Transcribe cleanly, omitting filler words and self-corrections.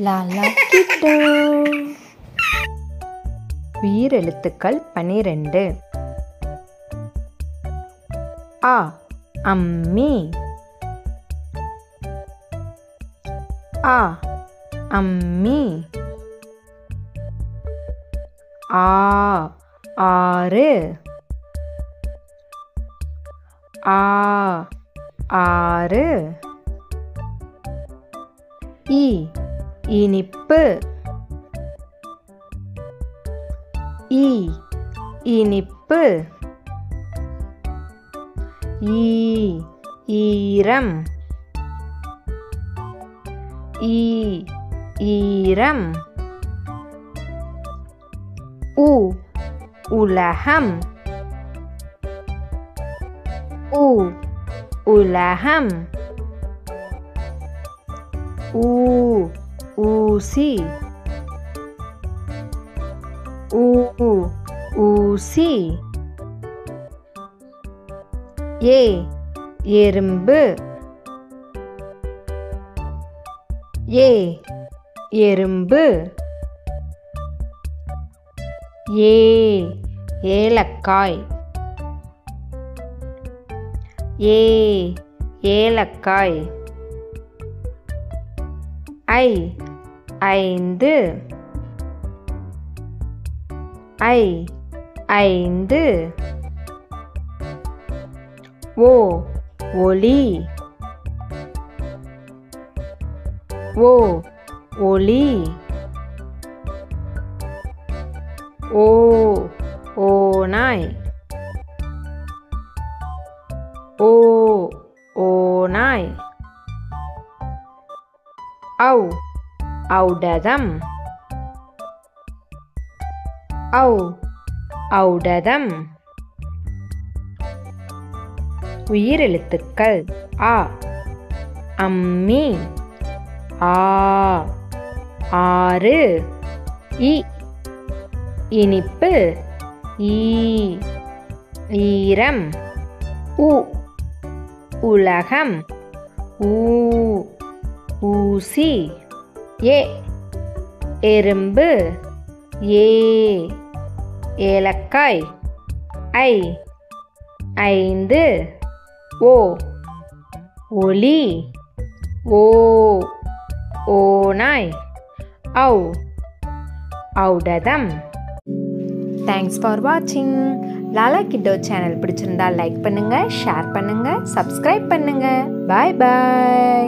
லாலா கிட்டோ. உயிரெழுத்துக்கள் 12. அ அம்மி. அ அம்மி. ஆ ஆறு. ஆ ஆறு. இ இனிப்பு. இ இனிப்பு. ஈ ஈரம். ஈ ஈரம். உ உலகம். உ உலகம். ஊ ஊசி. ஊ ஊசி. ஏ எறும்பு. ஏ எறும்பு. ஏ ஏலக்காய். ஏ ஏலக்காய். ஐ ஐந்து. ஐ ஐந்து. ஓ ஒளி. ஓ ஒளி. ஓ ஓநாய். ஓ ஓநாய். ஔ ஔடதம். ஔ ஔடதம். உயிரெழுத்துக்கள் அ அம்மி. ஆ ஆறு. இ இனிப்பு. ஈ ஈரம். உ உலகம். ஊ ஊசி. ஏ எறும்பு. ஏ ஏலக்காய். ஐ ஐந்து. ஓ ஒளி. ஓ ஓநாய். ஔ ஔடதம். தேங்க்ஸ் ஃபார் வாட்சிங். லாலா கிட்டோ சேனல் பிடிச்சிருந்தா லைக் பண்ணுங்க, ஷேர் பண்ணுங்க, சப்ஸ்கிரைப் பண்ணுங்க. பாய் பாய்.